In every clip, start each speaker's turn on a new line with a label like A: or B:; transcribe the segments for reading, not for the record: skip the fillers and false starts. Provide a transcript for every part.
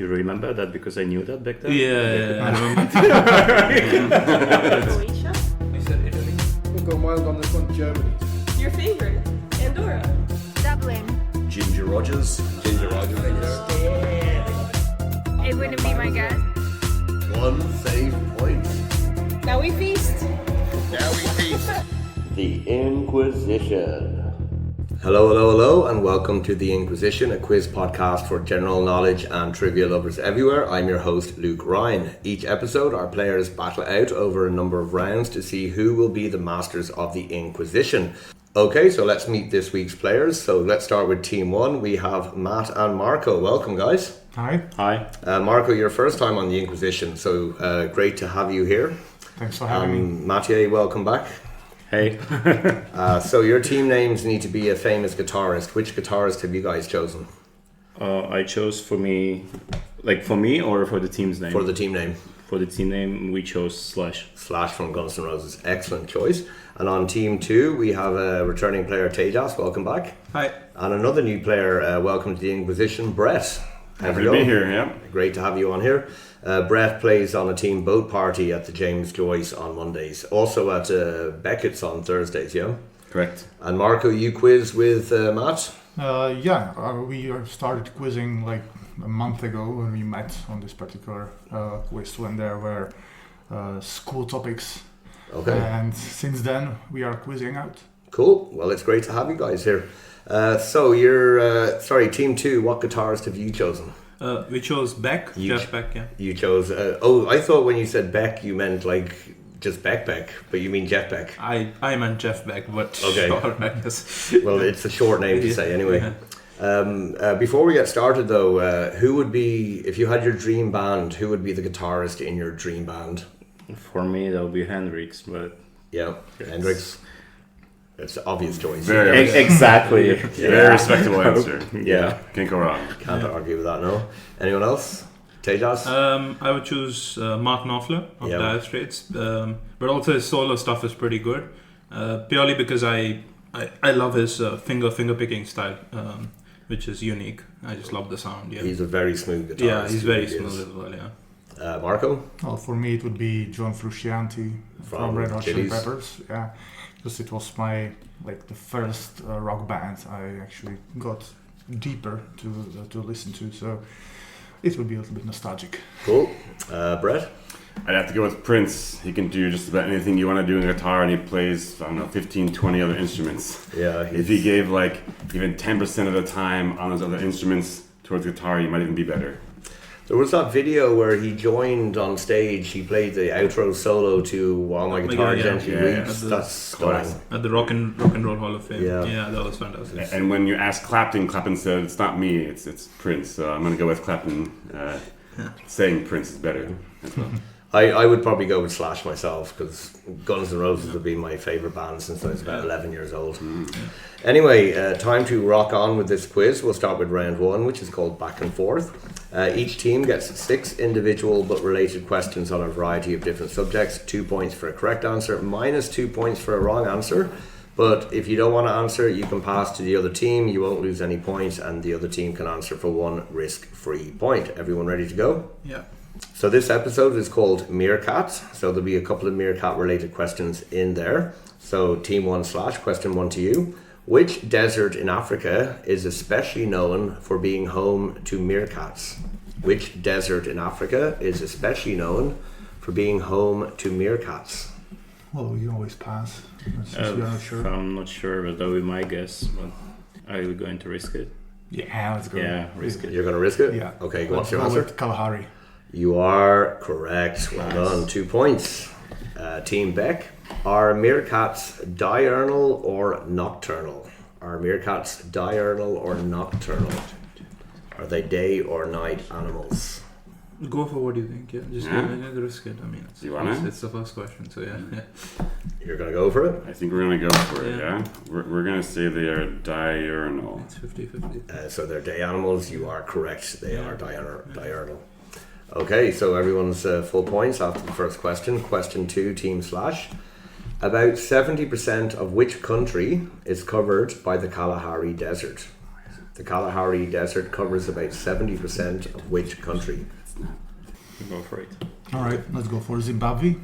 A: You remember that because I knew that back then?
B: Yeah, I remember.
C: Croatia.
D: You said Italy.
E: We'll go mild on this one, Germany.
C: Your favorite. Andorra.
F: Dublin.
G: Ginger Rogers.
F: It wouldn't be my guess.
G: 1 save point.
C: Now we feast.
H: The Inquizition. Hello, and welcome to The Inquizition, a quiz podcast for general knowledge and trivia lovers everywhere. I'm your host, Luke Ryan. Each episode, our players battle out over a number of rounds to see who will be the masters of the Inquizition. Okay, so let's meet this week's players. So let's start with Team 1. We have Matt and Marco. Welcome, guys.
E: Hi.
A: Hi.
H: Marco, your first time on the Inquizition, so great to have you here.
E: Thanks for having me.
H: Mathieu, welcome back.
A: Hey.
H: So your team names need to be a famous guitarist. Which guitarist have you guys chosen?
A: I chose for me or for the team's name?
H: For the team name.
A: For the team name, we chose Slash.
H: Slash from Guns N' Roses. Excellent choice. And on Team 2, we have a returning player, Tejas. Welcome back.
B: Hi.
H: And another new player, welcome to the Inquizition, Brett.
I: Happy to be here, yeah.
H: Great to have you on here. Brett plays on a team boat party at the James Joyce on Mondays. Also at Beckett's on Thursdays, yeah?
I: Correct.
H: And Marco, you quiz with Matt?
E: We started quizzing like a month ago when we met on this particular quiz when there were school topics.
H: Okay.
E: And since then we are quizzing out.
H: Cool. Well, it's great to have you guys here. So you're, Team 2, what guitarist have you chosen?
B: We chose Beck, Jeff Beck, yeah.
H: You chose, I thought when you said Beck you meant like just Beck, but you mean Jeff Beck.
B: I meant Jeff Beck, but
H: okay.
B: Sure, I guess.
H: Well, it's a short name to say anyway.
B: Yeah.
H: Before we get started though, who would be, if you had your dream band, who would be the guitarist in your dream band?
A: For me, that would be Hendrix, but...
H: Yeah, Hendrix. It's an obvious choice.
A: Exactly.
I: Very respectable answer.
H: Yeah.
I: Can't go wrong.
H: Can't argue with that, no. Anyone else? Tejas?
B: I would choose Mark Knopfler of Dire Straits, but also his solo stuff is pretty good, purely because I love his finger picking style, which is unique. I just love the sound. Yeah.
H: He's a very smooth guitarist.
B: Yeah, he's very smooth as well. Yeah.
H: Marco?
E: Well, for me it would be John Frusciante from Red Hot Chili Peppers. Yeah, because it was the first rock band I actually got deeper to listen to. So it would be a little bit nostalgic.
H: Cool. Brett?
I: I'd have to go with Prince. He can do just about anything you want to do in guitar, and he plays, 15, 20 other instruments.
H: Yeah.
I: If he gave even 10% of the time on those other instruments towards guitar, he might even be better.
H: There was that video where he joined on stage. He played the outro solo to While My Guitar Gently Weeps. That's stunning.
B: At the Rock and Roll Hall of Fame.
H: Yeah,
B: that was fantastic.
I: And when you ask Clapton said, it's not me, it's Prince. So I'm going to go with Clapton saying Prince is better as well.
H: I would probably go with Slash myself because Guns N' Roses have been my favourite band since I was about 11 years old. Anyway, time to rock on with this quiz. We'll start with round 1, which is called Back and Forth. Each team gets 6 individual but related questions on a variety of different subjects. 2 points for a correct answer, minus 2 points for a wrong answer. But if you don't want to answer, you can pass to the other team. You won't lose any points, and the other team can answer for 1 risk-free point. Everyone ready to go?
B: Yeah.
H: So this episode is called MEERKAT. So there'll be a couple of MEERKAT related questions in there. So Team 1 Slash, question 1 to you. Which desert in Africa is especially known for being home to meerkats? Which desert in Africa is especially known for being home to meerkats?
E: Well, we can always pass. Since we are not sure.
A: I'm not sure, but that would be my guess. But are you going to risk it?
E: Yeah, let's go.
A: Yeah, risk it.
H: You're going to risk it?
E: Yeah.
H: Okay, what's your answer?
E: Kalahari.
H: You are correct. Well done. 2 points. Team Beck. Are meerkats diurnal or nocturnal? Are meerkats diurnal or nocturnal? Are they day or night animals?
B: Go for what you think. Yeah, just risk it. I mean, it's the first question. So yeah.
H: You're gonna go for it?
I: I think we're gonna go for it. Yeah. We're gonna say they are diurnal.
B: It's 50-50.
H: So they're day animals. You are correct. They are diurnal. Okay, so everyone's full points after the first question. Question 2, Team Slash. About 70% of which country is covered by the Kalahari Desert? The Kalahari Desert covers about 70% of which country?
A: Go for it.
E: All right, let's go for Zimbabwe.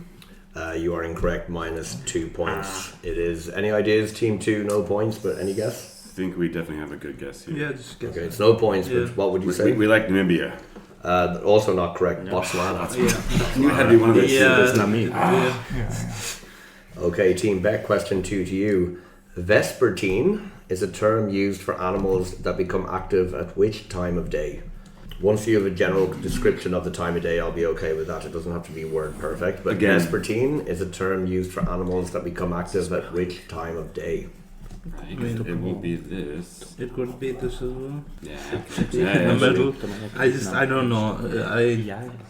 H: You are incorrect, minus 2 points. It is. Any ideas? Team 2, no points, but any guess?
I: I think we definitely have a good guess here.
B: Yeah, just guess.
H: Okay, it's no points, but what would you say?
I: We like Namibia.
H: Also not correct. Botswana.
I: You had to be one of those.
A: That's not me.
H: Okay, Team Beck, question 2 to you. Vespertine is a term used for animals that become active at which time of day? Once you have a general description of the time of day, I'll be okay with that. It doesn't have to be word perfect. But
I: Again.
H: vespertine is a term used for animals that become active at which time of day?
I: It will be this.
B: It could be this as well.
I: Yeah.
B: In the middle. I don't know.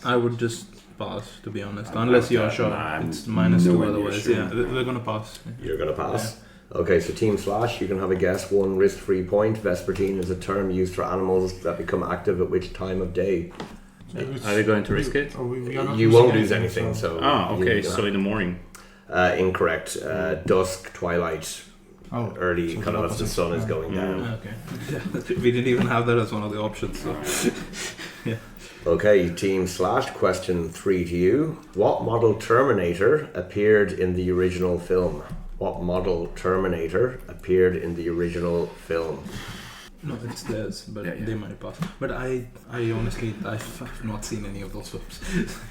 B: I would just pass, to be honest. Unless you're sure. It's minus 2 otherwise.
I: Sure.
B: Yeah, we're gonna pass.
H: You're going to pass? Okay, so Team Slash, you can have a guess. 1 risk-free point. Vespertine is a term used for animals that become active at which time of day?
A: Are we going to risk it?
E: We are not
H: You
E: losing
H: won't lose
E: anything,
H: anything, so...
A: Okay,
H: you can
A: so in the morning.
H: incorrect. Dusk, twilight, early,
E: so
H: kind of as the sun is going down.
B: Okay. We didn't even have that as one of the options. So.
H: Okay, Team Slash, question 3 to you. What model Terminator appeared in the original film? What model Terminator appeared in the original film?
B: No, it's theirs, but they might pass. But I honestly, I've not seen any of those films.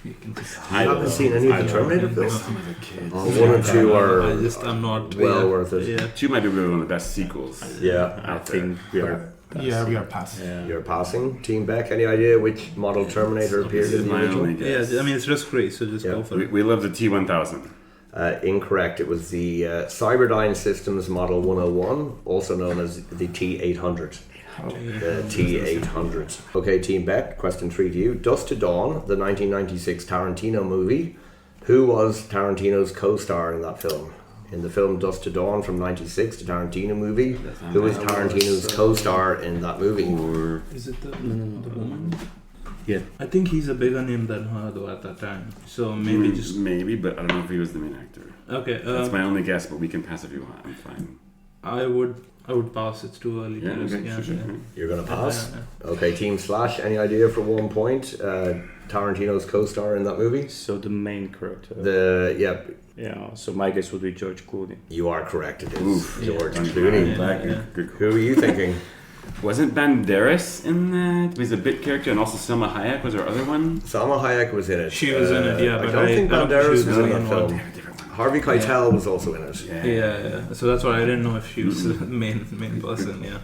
B: You can just
H: I haven't seen any of the Terminator films?
I: Some of the kids.
H: 1 and 2 are
B: I'm not
H: well worth it.
B: Yeah.
I: 2 might be one of the best sequels.
H: Yeah,
A: I think we are.
E: Yeah, we are passing.
A: Yeah.
H: you're passing. Team Beck, any idea which model Terminator appeared
I: This is
H: in the
I: my
H: original?
I: only guess.
B: Yeah, I mean it's risk free, so just
H: Yeah.
B: go for it.
I: We love the T1000.
H: Incorrect. It was the Cyberdyne Systems Model 101, also known as the T800. The T800. Okay, Team Beck, question 3 to you. Dust to Dawn, the 1996 Tarantino movie. Who was Tarantino's co-star in that film? In the film Dust to Dawn from 96, the Tarantino movie, who was Tarantino's co-star in that movie?
B: Is it the woman?
A: Yeah.
B: I think he's a bigger name than her though at that time. So maybe just
I: Maybe, but I don't know if he was the main actor.
B: okay.
I: That's my only guess, but we can pass if you want. I'm fine.
B: I would pass. It's too early.
I: Yeah,
B: to risk.
I: okay, sure.
H: You're going to pass?
B: Yeah.
H: Okay, Team Slash, any idea for 1 point? Tarantino's co-star in that movie?
A: So the main character.
H: Yeah,
A: So my guess would be George Clooney.
H: you are correct. It is
I: Oof.
H: George
I: Yeah.
H: Clooney.
B: Yeah.
I: Good
H: Who are you thinking?
I: Wasn't Banderas in that? He was a bit character, and also Selma Hayek was our other one.
H: Salma Hayek was in it.
B: She was in it, yeah,
H: I
B: but
H: don't think
B: I don't think
H: Banderas
B: she
H: was
B: was
H: in
B: the
H: that
B: main one.
H: film. Harvey Keitel was also in it.
B: Yeah. So that's why I didn't know if she was the main person. Yeah.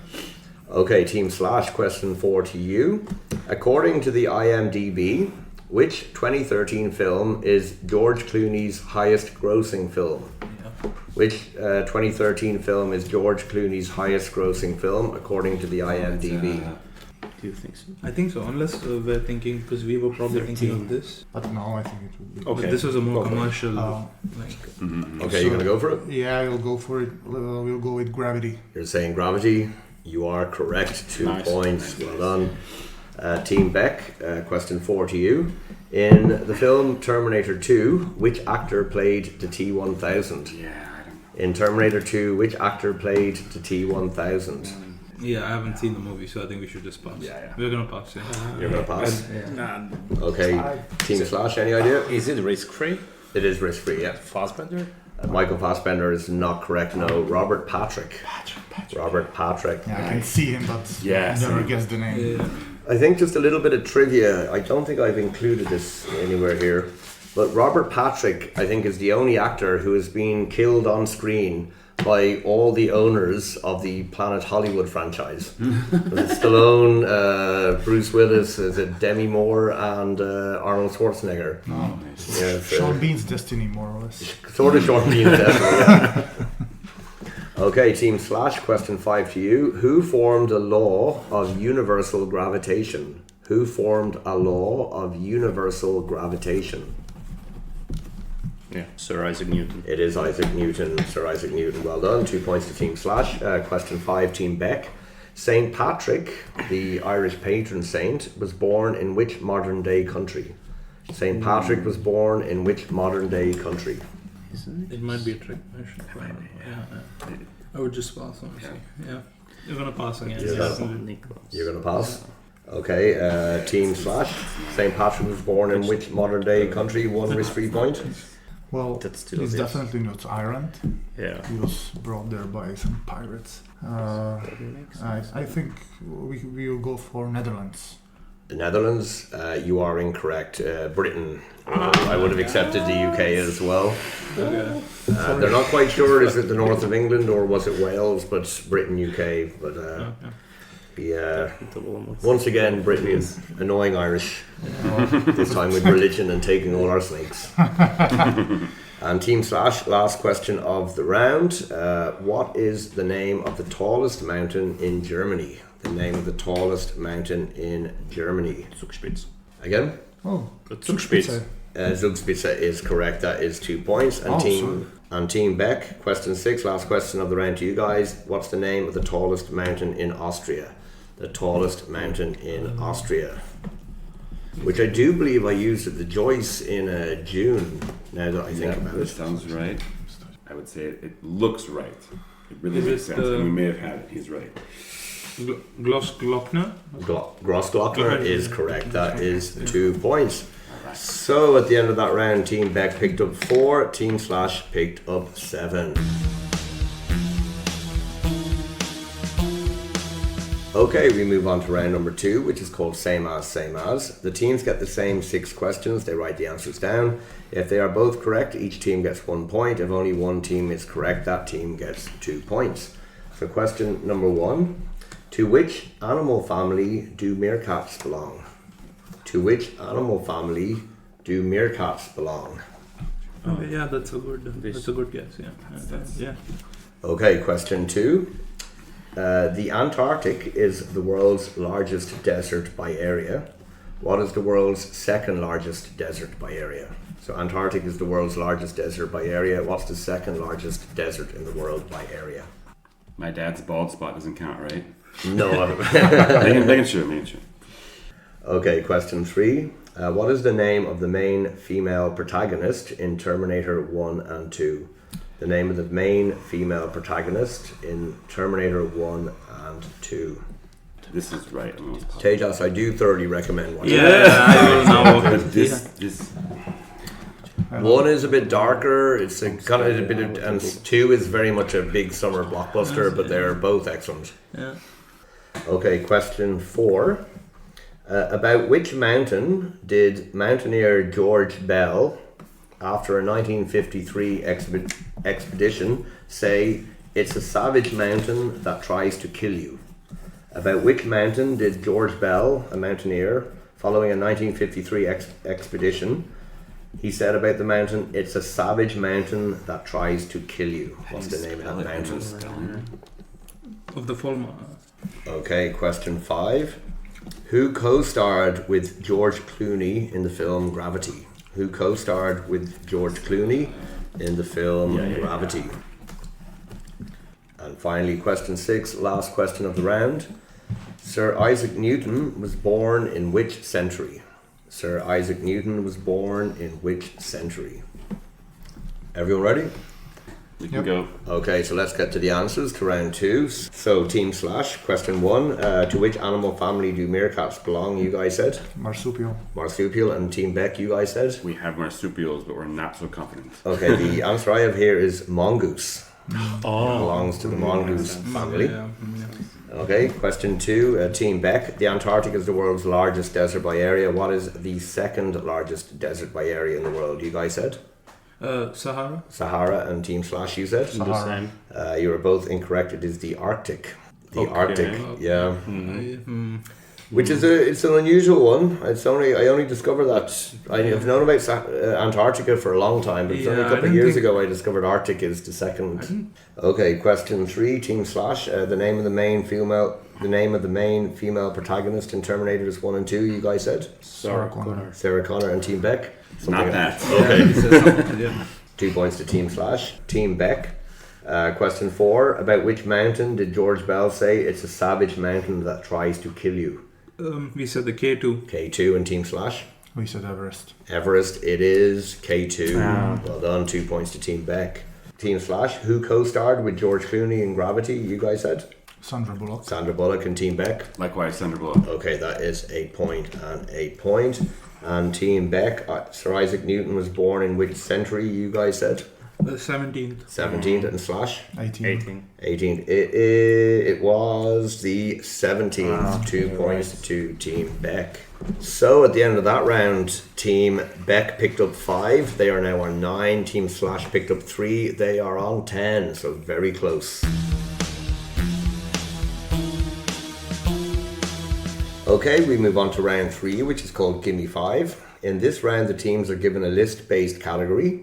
H: Okay, Team Slash, question 4 to you. According to the IMDb, which 2013 film is George Clooney's highest grossing film? Which 2013 film is George Clooney's highest grossing film according to the IMDb?
A: Do you think so?
B: I think so. Unless we're thinking, because we were probably thinking of this.
E: But no, I think it would be.
A: Okay.
B: But this was a more
A: Go for it.
B: commercial.
H: Mm-hmm. Okay, you're gonna go for it?
E: Yeah, I'll go for it. We'll go with Gravity.
H: You're saying Gravity. You are correct. 2
A: Nice.
H: points. Well done. Team Beck, question 4 to you. In the film Terminator 2, which actor played the T-1000?
I: Yeah, I don't know.
H: In Terminator 2, which actor played the T-1000?
B: Yeah, I haven't seen the movie, so I think we should just pass.
A: Yeah.
B: We're gonna pass. Yeah.
H: You're gonna pass?
A: Nah.
H: Okay, Team Slash, any idea?
A: Is it risk free?
H: It is risk-free, yeah.
A: Fassbender?
H: Michael Fassbender is not correct, no. Robert Patrick. Robert Patrick.
E: Yeah, I can see him, but
I: Yeah,
E: never
I: same.
E: guess the name.
B: Yeah.
H: I think just a little bit of trivia. I don't think I've included this anywhere here. But Robert Patrick, I think, is the only actor who has been killed on screen by all the owners of the Planet Hollywood franchise. It's Stallone, Bruce Willis, is it Demi Moore, and Arnold Schwarzenegger.
E: No.
H: Yeah,
E: Sean Bean's destiny, more or less.
H: sort of short being definitely. Yeah. Okay, Team Slash, question 5 to you. Who formed a law of universal gravitation? Who formed a law of universal gravitation?
A: Yeah, Sir Isaac Newton.
H: It is Isaac Newton, Sir Isaac Newton. Well done. 2 points to Team Slash. Question 5, Team Beck. Saint Patrick, the Irish patron saint, was born in which modern day country? Saint Patrick was born in which modern day country?
B: It might be a trick question. Yeah. I would just pass, honestly. Yeah. You're gonna pass again.
H: You're
B: Yes.
H: You're going to pass? Okay, Team Slash. St. Patrick was born in which modern day country? One risk-free point.
E: Well,
A: That's still
E: it's
A: yes.
E: definitely not Ireland.
A: Yeah.
E: He was brought there by some pirates. I think we will go for Netherlands.
H: The Netherlands, you are incorrect. Britain. I would have accepted the UK as well. They're not quite sure, is it the north of England or was it Wales, but Britain, UK. But once again, Britain is annoying Irish. This time with religion and taking all our snakes. And Team Slash, last question of the round. What is the name of the tallest mountain in Germany? The name of the tallest mountain in Germany.
A: Zugspitze.
H: Again?
E: Oh,
A: Zugspitze.
H: Zugspitze is correct. That is 2 points. And Team Beck, question 6, last question of the round to you guys. What's the name of the tallest mountain in Austria? The tallest mountain in Austria. Which I do believe I used at the Joyce in June, now that I think about
I: That
H: it.
I: sounds right. I would say it looks right. It really
B: Is
I: makes
B: it,
I: sense. And we may have had it. He's right.
B: Grossglockner?
H: Grossglockner is correct. That is 2 points. So at the end of that round, Team Beck picked up 4, Team Slash picked up 7. Okay, we move on to round number 2, which is called Same As, Same As. The teams get the same 6 questions. They write the answers down. If they are both correct, each team gets 1 point. If only one team is correct, that team gets 2 points. So question number 1. To which animal family do meerkats belong? To which animal family do meerkats belong?
B: Oh, yeah, that's a good guess. Yeah.
H: Okay, question 2. The Antarctic is the world's largest desert by area. What is the world's second largest desert by area? So Antarctic is the world's largest desert by area. What's the second largest desert in the world by area?
I: My dad's bald spot doesn't count, right?
H: No.
I: They can shoot me.
H: Okay, question 3. What is the name of the main female protagonist in Terminator 1 and 2? The name of the main female protagonist in Terminator 1 and 2.
I: This is right. I'm almost positive.
H: Tejas, I do thoroughly recommend watching
B: I don't know.
I: This
H: 1 is a bit darker, it's a kind of a bit of, and 2 is very much a big summer blockbuster, but they're both excellent.
B: Yeah.
H: Okay, question 4. About which mountain did mountaineer George Bell, after a 1953 expedition, say, "It's a savage mountain that tries to kill you"? About which mountain did George Bell, a mountaineer, following a 1953 expedition, he said about the mountain, "It's a savage mountain that tries to kill you"? What's the name of that mountain?
B: Of the Folma.
H: Okay, question 5. Who co-starred with George Clooney in the film Gravity? Who co-starred with George Clooney in the film Gravity? And finally, question 6, last question of the round. Sir Isaac Newton was born in which century? Sir Isaac Newton was born in which century? Everyone ready?
I: we can go.
H: Okay, so let's get to the answers to round 2. So, Team Slash, question 1. To which animal family do meerkats belong? You guys said?
E: Marsupial.
H: Marsupial. And Team Beck, you guys said?
I: We have marsupials, but we're not so confident.
H: Okay, the answer I have here is mongoose.
A: Oh.
H: Belongs to the mongoose family.
B: Yeah.
H: Okay, question 2. Team Beck. The Antarctic is the world's largest desert by area. What is the second largest desert by area in the world? You guys said?
B: Sahara.
H: Sahara. And Team Slash, you said?
A: The same.
H: You were both incorrect. It is the Arctic. The Arctic, yeah. Which is it's an unusual one. I only discovered that. I've known about Antarctica for a long time, but it's only a couple of years ago I discovered Arctic is the second. Okay, question 3, Team Slash. The name of the main female protagonist in Terminators 1 and 2. You guys said
A: Sarah Connor.
H: Sarah Connor and Team Beck.
I: Not that.
H: Okay. 2 points to Team Slash. Team Beck. Question 4. About which mountain did George Bell say it's a savage mountain that tries to kill you?
B: We said the K2.
H: K2 and Team Slash.
E: We said Everest.
H: Everest, it is K2. Well done, 2 points to Team Beck. Team Slash, who co-starred with George Clooney in Gravity? You guys said?
E: Sandra Bullock.
H: Sandra Bullock and Team Beck.
I: Likewise, Sandra Bullock.
H: Okay, that is a point and a point. And Team Beck, Sir Isaac Newton was born in which century, you guys said?
B: The 17th.
H: 17th and slash?
E: 18.
H: 18th. It was the 17th. 2 points to Team Beck. So at the end of that round, Team Beck picked up 5. They are now on 9. Team Slash picked up 3. They are on 10. So very close. Okay, we move on to round 3, which is called Gimme 5. In this round, the teams are given a list-based category.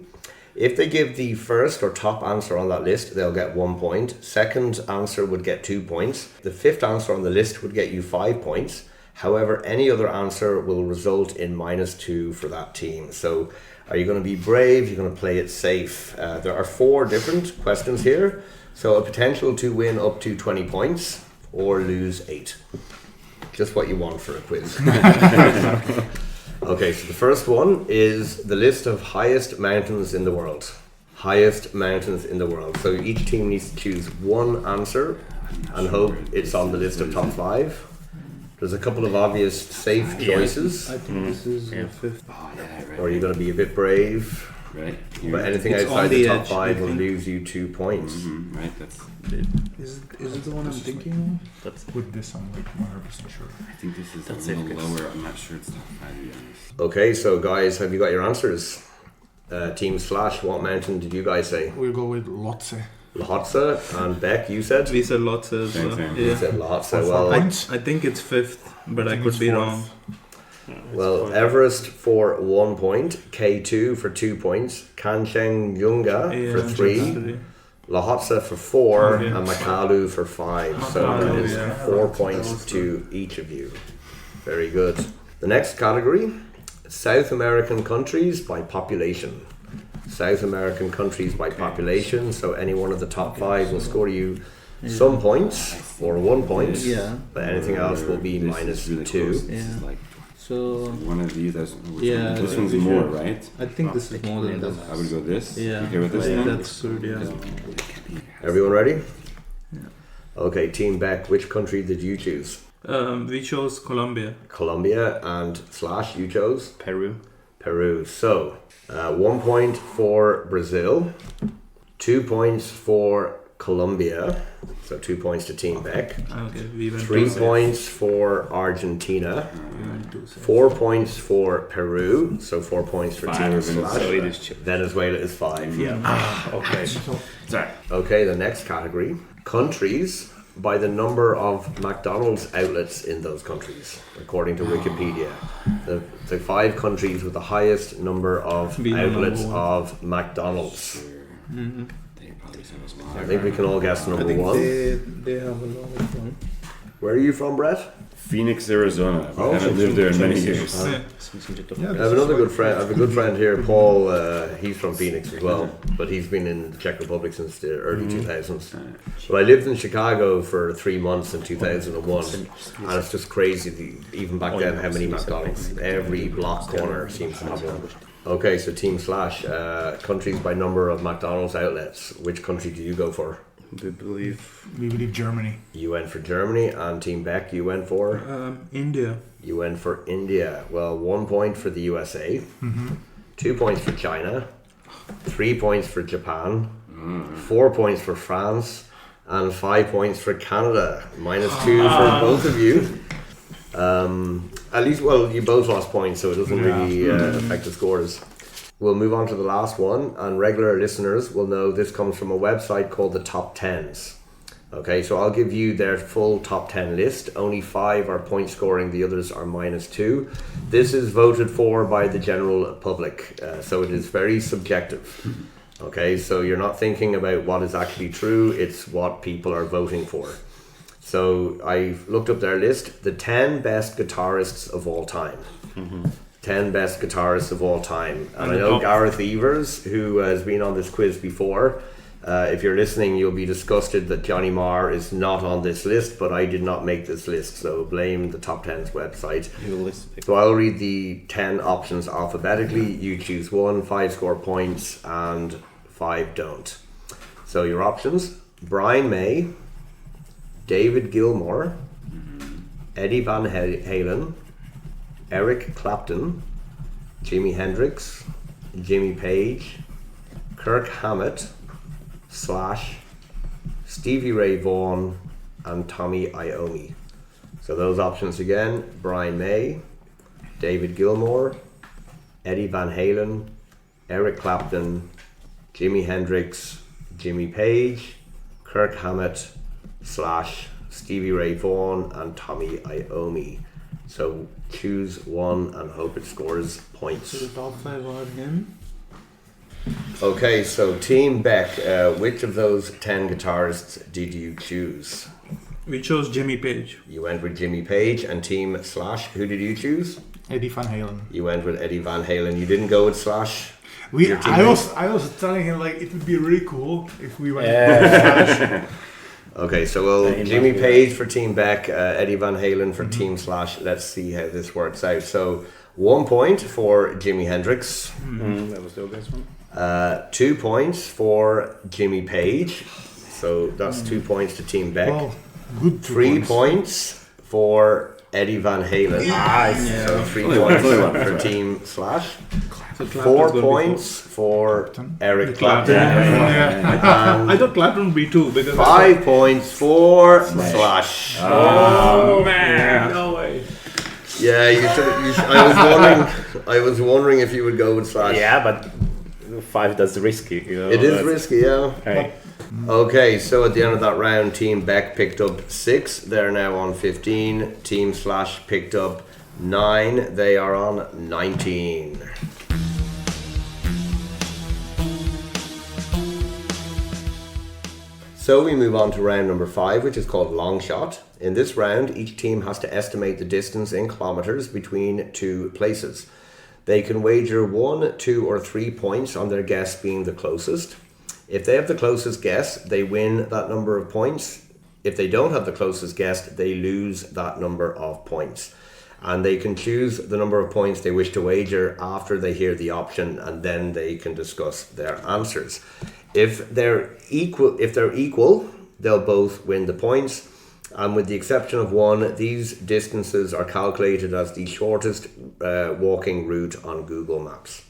H: If they give the first or top answer on that list, they'll get 1 point. Second answer would get 2 points. The fifth answer on the list would get you 5 points. However, any other answer will result in -2 for that team. So are you going to be brave? You're going to play it safe. There are 4 different questions here. So a potential to win up to 20 points or lose 8. Just what you want for a quiz. Okay, so the first one is the list of highest mountains in the world. Highest mountains in the world. So each team needs to choose one answer and hope it's on the list of top 5. There's a couple of obvious safe choices.
B: I think this is the 5th.
I: Oh, yeah, right.
H: Or are you going to be a bit brave?
I: Right.
H: But anything
B: It's
H: outside
B: on
H: the
B: the
H: top
B: edge,
H: 5
B: I
H: will
B: think.
H: lose you 2 points.
I: Right, that's.
B: Is it the one I'm thinking
E: With this, I'm like 100% sure.
I: I think this is
A: That's
I: a little
A: safe guess.
I: lower. I'm not sure it's top 5 to be honest.
H: Okay, so guys, have you got your answers? Team Slash, what mountain did you guys say?
E: We'll go with Lhotse.
H: Lhotse, and Beck, you said?
B: We said lots as well.
I: Same.
H: You
B: Yeah.
H: said Lhotse.
E: For 4
H: Well,
E: points.
B: I think it's 5th, but I
E: think
B: could
E: it's
B: be
E: 4th.
B: wrong.
H: well, Everest for 1 point, K2 for 2 points, Kanchenjunga for 3, Lhotse for 4,
B: Okay.
H: and Makalu for 5. So
B: Makalu,
H: that is
B: yeah.
H: 4 points to each of you. Very good. The next category, South American countries by population. South American countries by population. So any one of the top 5 will score you some points or 1 point.
D: Yeah.
H: But anything else will be
I: This
H: minus
I: is really
H: 2.
I: close. This is
D: Yeah.
I: like
D: So
I: one of these.
D: Yeah,
I: This
D: I
I: one's
D: think
I: more,
D: we
I: right?
D: I think this is more than this.
I: I would go this.
D: Yeah.
I: Okay with this
D: I think
I: one?
B: That's good, yeah.
H: Everyone ready? Okay, Team Beck, which country did you choose?
B: We chose Colombia.
H: Colombia, and Slash, you chose?
A: Peru.
H: Peru. So, 1 point for Brazil, 2 points for Colombia, so 2 points to Team Beck,
B: Okay, we went
H: 3
B: too safe.
H: points for Argentina,
B: We went too safe.
H: 4 points for Peru, so 4 points for
I: 5
H: Team
I: of Venezuela.
H: Slash.
A: So it is chip.
H: Venezuela is 5, yeah.
A: Okay.
I: Sorry.
H: Okay, the next category, countries by the number of McDonald's outlets in those countries, according to Wikipedia. The 5 countries with the highest number of
B: Being
H: outlets
B: number 1.
H: of McDonald's.
I: They probably said it was
H: I think we can all guess
D: I
H: number
D: think
H: 1.
D: they have a lot of fun.
H: Where are you from, Brett?
I: Phoenix, Arizona. I
H: Oh,
I: haven't lived there in many years.
B: Yeah.
H: I have another good friend. I have a good friend here, Paul. He's from Phoenix as well, but he's been in the Czech Republic since the early 2000s. But I lived in Chicago for 3 months in 2001, and it's just crazy. Even back then, how many McDonald's? Every block corner seems to have one. Okay, so Team Slash, countries by number of McDonald's outlets. Which country do you go for?
A: We believe.
E: We believe Germany.
H: You went for Germany, and Team Beck, you went for.
B: India.
H: You went for India. Well, 1 point for the USA, 2 points for China, 3 points for Japan, 4 points for France, and 5 points for Canada. -2 for both of you. At least, well, you both lost points, so it doesn't really affect the scores. We'll move on to the last one, and regular listeners will know this comes from a website called the Top Tens. Okay, so I'll give you their full top 10 list. Only 5 are point scoring, the others are -2. This is voted for by the general public, so it is very subjective. Okay, so you're not thinking about what is actually true, it's what people are voting for. So I've looked up their list, the 10 best guitarists of all time. 10 best guitarists of all time. And I know Gareth Evers, who has been on this quiz before, if you're listening, you'll be disgusted that Johnny Marr is not on this list, but I did not make this list, so blame the Top 10's website. So I'll read the 10 options alphabetically. You choose 1, 5 score points, and 5 don't. So your options: Brian May, David Gilmour, Eddie Van Halen, Eric Clapton, Jimi Hendrix, Jimmy Page, Kirk Hammett / Stevie Ray Vaughan and Tommy Iommi. So those options again: Brian May, David Gilmour, Eddie Van Halen, Eric Clapton, Jimi Hendrix, Jimmy Page, Kirk Hammett / Stevie Ray Vaughan and Tommy Iommi. So choose one and hope it scores points.
D: So the top 5 are him.
H: Okay, so Team Beck, which of those 10 guitarists did you choose?
B: We chose Jimmy Page.
H: You went with Jimmy Page. And Team / who did you choose?
E: Eddie Van Halen.
H: You went with Eddie Van Halen. You didn't go with /
E: I was telling him like it would be really cool if we went. Yeah.
H: Okay, so we'll Jimmy Page for Team Beck, Eddie Van Halen for Team / Let's see how this works out. So 1 point for Jimi Hendrix.
A: That was the obvious one.
H: 2 points for Jimmy Page. So that's 2 points to Team Beck.
E: Well, good
H: 3 points for Eddie Van Halen.
A: Nice.
H: So 3 points for Team / 4 points for Eric Clapton.
B: I thought Clapton would be 2 because
H: 5 points for Slash.
A: Oh
B: man,
A: no way.
H: Yeah, you should. I was wondering if you would go with Slash.
A: Yeah, but 5 that's risky. You know,
H: It is risky, yeah.
A: Hey.
H: Okay, so at the end of that round, Team Beck picked up 6. They're now on 15. Team / picked up 9. They are on 19. So we move on to round number 5, which is called Long Shot. In this round, each team has to estimate the distance in kilometers between 2 places. They can wager 1, 2 or 3 points on their guess being the closest. If they have the closest guess, they win that number of points. If they don't have the closest guess, they lose that number of points. And they can choose the number of points they wish to wager after they hear the option, and then they can discuss their answers. If they're equal, they'll both win the points. And with the exception of one, these distances are calculated as the shortest walking route on Google Maps.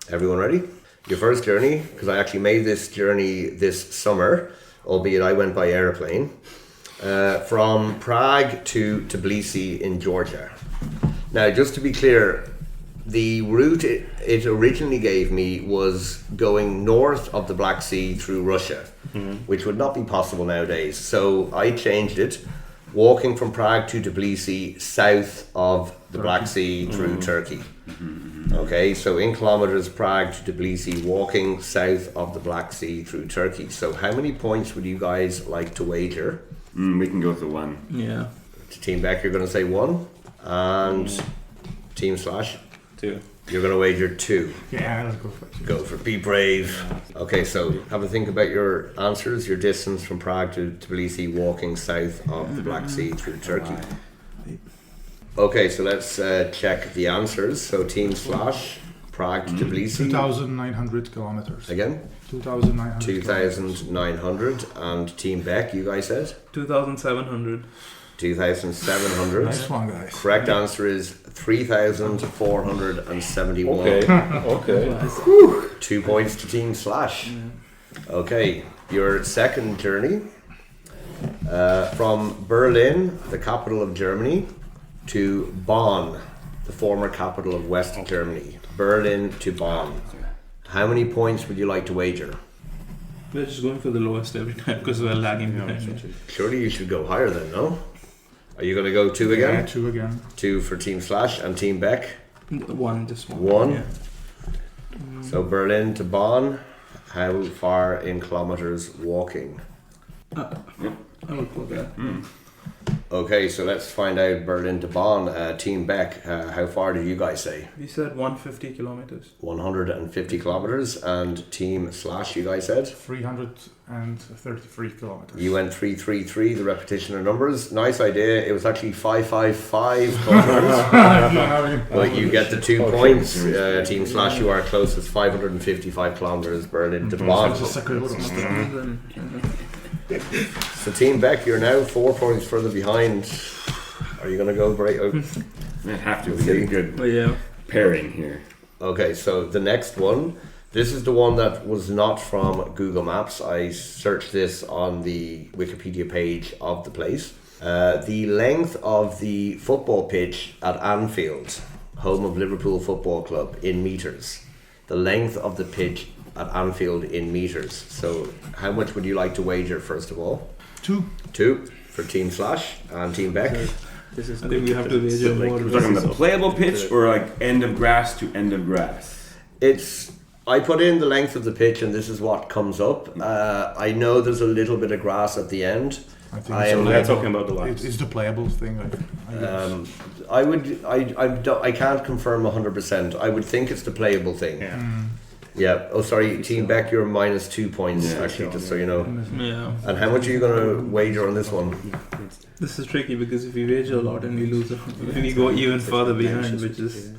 H: Everyone ready? Your first journey, because I actually made this journey this summer, albeit I went by airplane, from Prague to Tbilisi in Georgia. Now, just to be clear, the route it originally gave me was going north of the Black Sea through Russia, which would not be possible nowadays. So I changed it, walking from Prague to Tbilisi, south of the Black Sea through Turkey. Okay, so in kilometers, Prague to Tbilisi, walking south of the Black Sea through Turkey. So how many points would you guys like to wager?
I: We can go to 1.
B: Yeah.
H: To Team Beck, you're going to say 1, and Team /
A: 2.
H: You're going to wager 2.
E: Yeah, let's go for it.
H: Go for be brave. Okay, so have a think about your answers, your distance from Prague to Tbilisi, walking south of the Black Sea through Turkey. Okay, so let's check the answers. So Team / Prague to Tbilisi.
E: 2,900 kilometers.
H: Again?
E: 2,900.
H: 2,900. And Team Beck, you guys said?
B: 2,700.
H: 2,700.
E: Nice one, guys.
H: Correct answer is 3,471.
A: Okay.
H: 2 points to Team /. Okay, your second journey from Berlin, the capital of Germany, to Bonn, the former capital of West Germany. Berlin to Bonn. How many points would you like to wager?
B: We're just going for the lowest every time because we're lagging behind.
H: Surely you should go higher then, no? Are you going to go 2 again?
E: Yeah, 2 again.
H: 2 for Team / and Team Beck?
B: 1, just 1.
H: 1.
B: Yeah.
H: So Berlin to Bonn, how far in kilometers walking?
B: I would put that.
H: Okay, so let's find out Berlin to Bonn. Team Beck, how far did you guys say?
B: We said 150 kilometers.
H: 150 kilometers. And Team / you guys said?
E: 333 kilometers.
H: You went 333, the repetition of numbers. Nice idea. It was actually 555 kilometers. But you get the 2 points. Team / you are closest, 555 kilometers, Berlin to Bonn. So Team Beck, you're now 4 points further behind. Are you going to go break? Oh.
I: I have to. We get a good pairing here.
H: Okay, so the next one. This is the one that was not from Google Maps. I searched this on the Wikipedia page of the place. The length of the football pitch at Anfield, home of Liverpool Football Club, in metres. The length of the pitch at Anfield in metres. So how much would you like to wager, first of all?
E: 2.
H: 2 for Team Slash and Team Beck.
B: This is I think we have to wager more.
I: We're talking the playable pitch or like end of grass to end of grass?
H: I put in the length of the pitch and this is what comes up. I know there's a little bit of grass at the end.
E: I think
A: We're talking about the lines.
E: It's the playable thing. I guess.
H: I can't confirm 100%. I would think it's the playable thing. Yeah. Oh, sorry, Team Beck, you're minus 2 points actually, just so you know.
B: Yeah.
H: And how much are you going to wager on this one?
B: This is tricky because if we wager a lot and we lose, we go even further behind, which is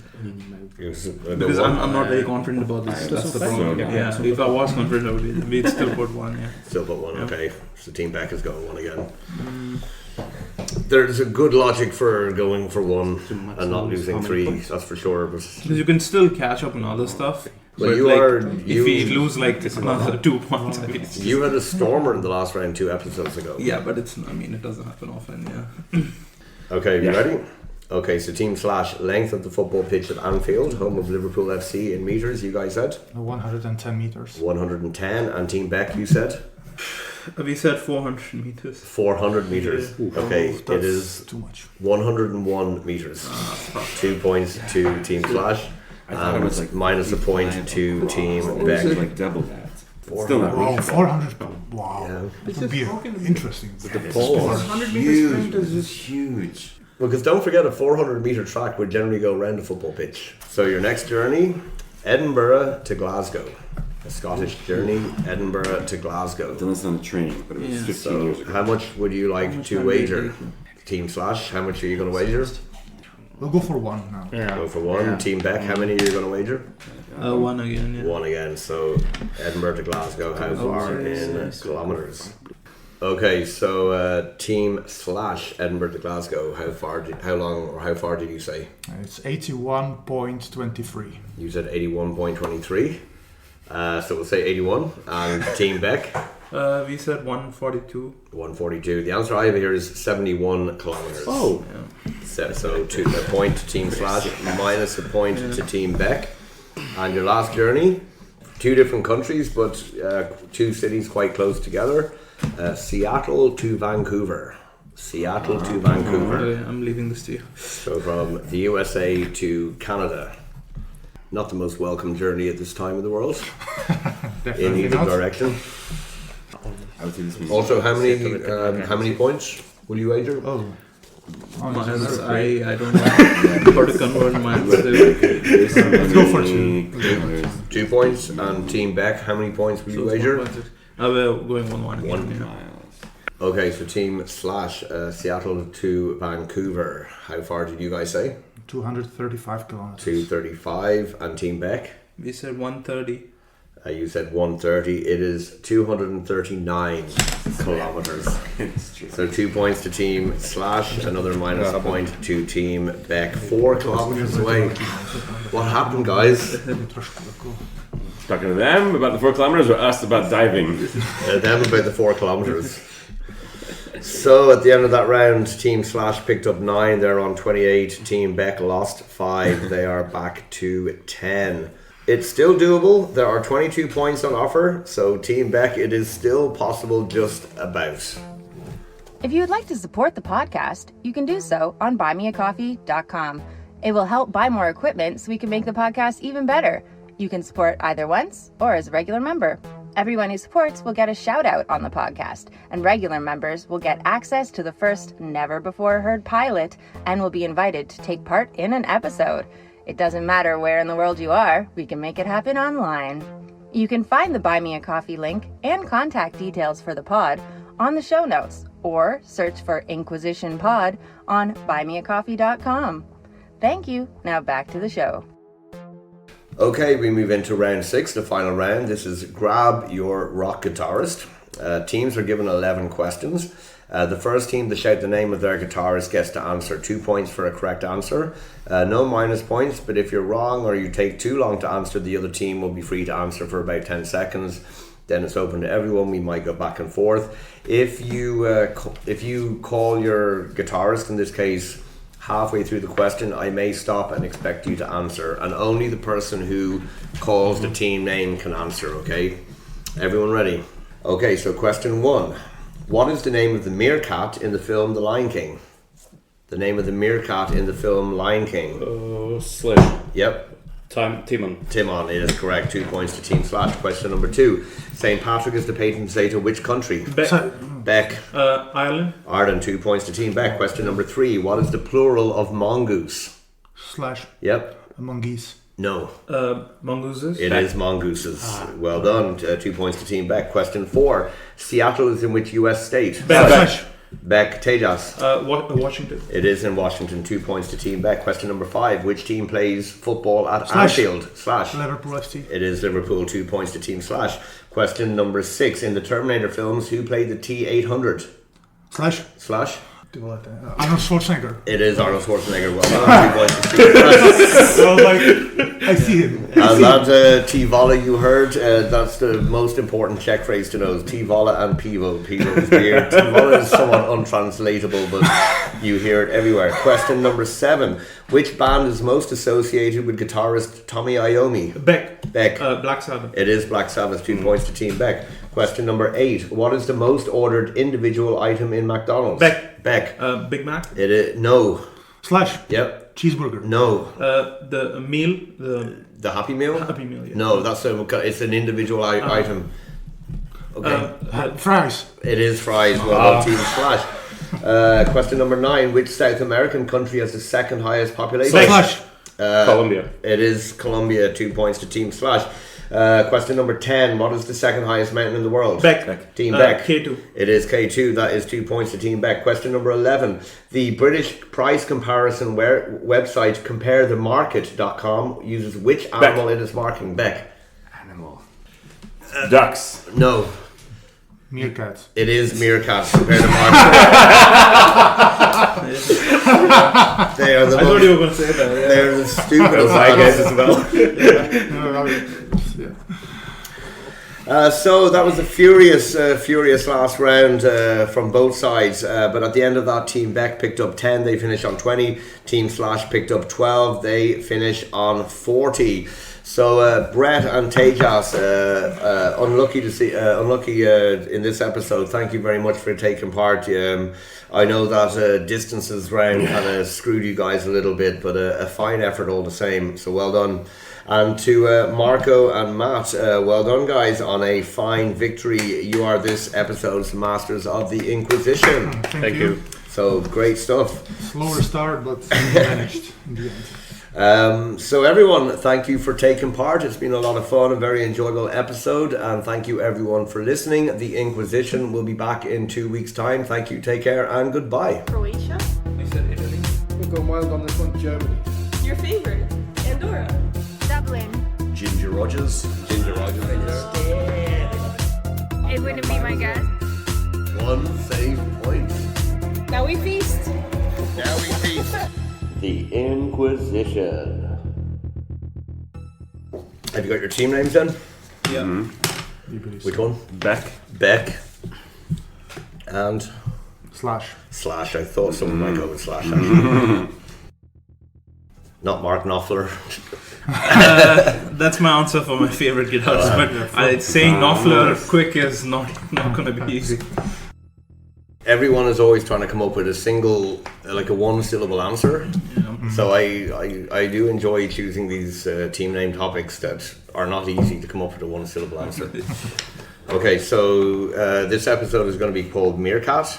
B: because I'm not very confident about this. That's the problem. Yeah. If I was confident, I would we'd still put 1. Yeah.
H: Still put 1. Okay. So Team Beck is going 1 again. There's a good logic for going for 1 and not losing 3. That's for sure.
B: Because you can still catch up on other stuff.
H: Well,
B: if we lose like another 2 points, I mean,
H: you had a stormer in the last round 2 episodes ago.
B: Yeah, but it doesn't happen often. Yeah.
H: Okay, you ready? Okay, so Team Slash, length of the football pitch at Anfield, home of Liverpool FC in metres. You guys said
E: 110 meters.
H: 110, and Team Beck, you said.
B: We said 400 meters.
H: 400 meters. Okay, it is
E: too much.
H: 101 meters. 2 points to Team Slash.
I: I thought it was like
H: minus a point to Team Beck.
I: It was like double that.
H: Still not
E: Wow,
H: reachable.
E: 400. Wow, it would be interesting.
H: The pole
I: 100 meters is just huge.
H: Because don't forget, a 400 metre track would generally go around a football pitch. So your next journey, Edinburgh to Glasgow. A Scottish journey, Edinburgh to Glasgow.
I: I've done this on a train, but it was 15 years ago.
H: How much would you like to wager? Team Slash, how much are you going to wager?
E: We'll go for 1 now.
H: Go for 1. Team Beck, how many are you going to wager?
B: 1 again. Yeah.
H: 1 again. So Edinburgh to Glasgow, how far in kilometres? Okay, so Team Slash, Edinburgh to Glasgow, how far did you say?
E: It's 81.23.
H: You said 81.23. So we'll say 81. And Team Beck?
B: We said 142.
H: 142. The answer I have here is 71 kilometres.
B: Oh.
H: Yeah. So a point to Team Slash, minus a point to Team Beck. And your last journey, 2 different countries, but 2 cities quite close together. Seattle to Vancouver. Seattle to Vancouver.
B: Okay, I'm leaving this to you.
H: So from the USA to Canada. Not the most welcome journey at this time of the world. In either direction. Also, how many points will you wager?
B: I don't know how to convert my answer.
E: Let's go for 2.
H: 2 points. And Team Beck, how many points will you wager?
B: We're going 1-1 again.
H: 1. Okay, so Team Slash, Seattle to Vancouver. How far did you guys say?
E: 235 kilometers.
H: 235. And Team Beck?
B: We said 130.
H: You said 130. It is 239 kilometers. So 2 points to Team Slash, another minus a point to Team Beck. 4 kilometers away. What happened, guys?
I: Talking to them about the 4 kilometers or us about diving?
H: Them about the 4 kilometers. So at the end of that round, Team Slash picked up 9. They're on 28. Team Beck lost 5. They are back to 10. It's still doable. There are 22 points on offer. So Team Beck, it is still possible just about.
F: If you would like to support the podcast, you can do so on buymeacoffee.com. It will help buy more equipment so we can make the podcast even better. You can support either once or as a regular member. Everyone who supports will get a shout out on the podcast, and regular members will get access to the first never before heard pilot and will be invited to take part in an episode. It doesn't matter where in the world you are, we can make it happen online. You can find the Buy Me a Coffee link and contact details for the pod on the show notes, or search for Inquizition Pod on buymeacoffee.com. Thank you. Now back to the show.
H: Okay, we move into round 6, the final round. This is Grab Your Rock Guitarist. Teams are given 11 questions. The first team to shout the name of their guitarist gets to answer. 2 points for a correct answer. No minus points, but if you're wrong or you take too long to answer, the other team will be free to answer for about 10 seconds. Then it's open to everyone. We might go back and forth. If you call your guitarist, in this case, halfway through the question, I may stop and expect you to answer. And only the person who calls the team name can answer, okay? Everyone ready? Okay, so question 1. What is the name of the meerkat in the film The Lion King? The name of the meerkat in the film Lion King.
A: Slash.
H: Yep.
A: Timon.
H: Timon, it is correct. 2 points to Team Slash. Question number 2. St. Patrick is the patron saint of which country? Beck.
B: Ireland.
H: Ireland. 2 points to Team Beck. Question number 3. What is the plural of mongoose?
E: Slash.
H: Yep.
E: Mongoose.
H: No.
B: Mongooses.
H: It is mongooses. Well done. 2 points to Team Beck. Question 4. Seattle is in which US state?
E: Slash.
H: Beck. Tejas.
B: Washington.
H: It is in Washington. 2 points to Team Beck. Question number 5. Which team plays football at
E: Slash.
H: Anfield? Slash.
E: Liverpool FC.
H: It is Liverpool. 2 points to Team Slash. Question number 6. In the Terminator films, who played the T-800?
E: Slash.
H: Slash.
E: Arnold Schwarzenegger.
H: It is Arnold Schwarzenegger. Well done. 2 points to Team Slash.
E: I was like, I see him.
H: And that T-Vola you heard, that's the most important Czech phrase to know, is T-Vola and Pivo. Pivo is beer. T-Vola is somewhat untranslatable, but you hear it everywhere. Question number 7. Which band is most associated with guitarist Tommy Iommi?
B: Beck.
H: Beck.
B: Black Sabbath.
H: It is Black Sabbath. 2 points to Team Beck. Question number 8. What is the most ordered individual item in McDonald's?
B: Beck.
H: Beck.
B: Big Mac.
H: It is no.
E: Slash.
H: Yep.
E: Cheeseburger.
H: No.
B: The meal.
H: The Happy Meal?
B: Happy Meal, yeah.
H: No, it's an individual item. Okay.
E: Fries.
H: It is fries. Well done, Team Slash. Question number 9. Which South American country has the second highest population?
E: Slash.
A: Colombia.
H: It is Colombia. 2 points to Team Slash. Question number 10. What is the second highest mountain in the world?
B: Beck.
H: Team Beck.
B: K2.
H: It is K2. That is 2 points to Team Beck. Question number 11. The British price comparison website comparethemarket.com uses which animal in its marketing? Beck.
A: Animal.
I: Ducks.
H: No.
E: Meerkats.
H: It is meerkats. Compare the market. They are the
B: I thought you were going to say that. Yeah.
H: They're the stupidest
A: I guess as well.
H: So that was a furious last round from both sides. But at the end of that, Team Beck picked up 10. They finished on 20. Team Slash picked up 12. They finish on 40. So Brett and Tejas, unlucky in this episode. Thank you very much for taking part. I know that distances round kind of screwed you guys a little bit, but a fine effort all the same. So well done. And to Marco and Matt, well done guys on a fine victory. You are this episode's masters of the Inquizition.
E: Thank you.
H: So great stuff.
E: Slower start, but managed in the end.
H: So everyone, thank you for taking part. It's been a lot of fun, a very enjoyable episode, and thank you everyone for listening. The Inquizition will be back in 2 weeks' time. Thank you, take care, and goodbye.
C: Croatia.
B: I said Italy.
D: We've gone wild on this one. Germany.
C: Your favorite, Andorra.
F: Dublin.
G: Ginger Rogers.
F: It wouldn't be my guess.
G: 1 save point.
C: Now we feast.
H: The Inquizition. Have you got your team names then?
B: Yeah.
H: Which one?
I: Beck.
H: Beck. And
E: Slash.
H: Slash. I thought someone might go with Slash actually. Not Mark Knopfler.
B: That's my answer for my favorite guitarist, but saying Knopfler quick is not going to be easy.
H: Everyone is always trying to come up with a single, like a one-syllable answer.
B: Yeah.
H: So I do enjoy choosing these team name topics that are not easy to come up with a one-syllable answer. Okay, so this episode is going to be called Meerkat.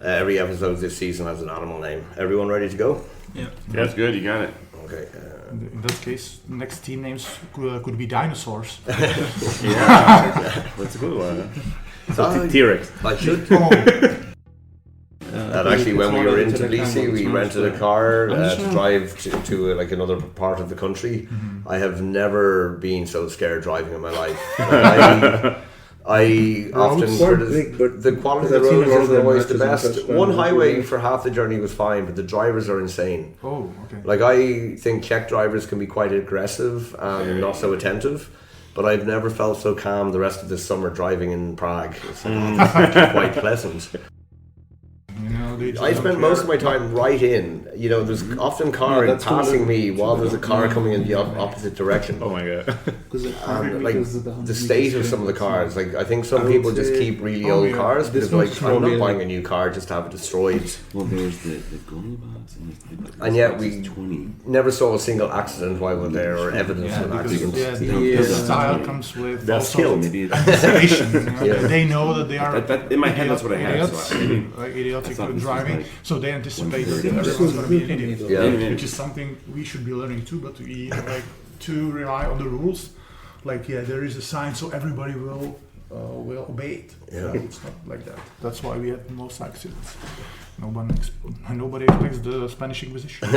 H: Every episode this season has an animal name. Everyone ready to go?
B: Yeah.
I: That's good, you got it.
H: Okay.
E: In that case, next team names could be dinosaurs.
A: Yeah, that's a good one. So T-Rex.
H: I should.
E: Oh,
H: And actually, when we were in Tbilisi, we
D: camera,
H: rented a car to drive to like another part of the country. I have never been so scared driving in my life. I often the quality of the roads isn't always the best. One highway for half the journey was fine, but the drivers are insane.
E: Oh, okay.
H: Like I think Czech drivers can be quite aggressive and not so attentive, but I've never felt so calm the rest of this summer driving in Prague. It's quite pleasant. I spend most of my time right in. There's often cars passing me while there's a car coming in the opposite direction.
A: Oh my god!
H: And like the state of some of the cars, like I think some people just keep really old cars because like I'm not buying a new car just to have it destroyed.
I: Well, there's the Gangavaram
H: and yet we never saw a single accident while we're there or evidence of an accident.
E: The style comes with
A: they're skilled.
E: Anticipation. They know that they are.
I: In my head, that's what I had.
E: Idiotic driving, so they anticipate that everyone's going to be an idiot, which is something we should be learning too. But we like to rely on the rules. Like there is a sign, so everybody will obey it.
H: Yeah,
E: it's not like that. That's why we have most accidents. Nobody expects the Spanish Inquisition.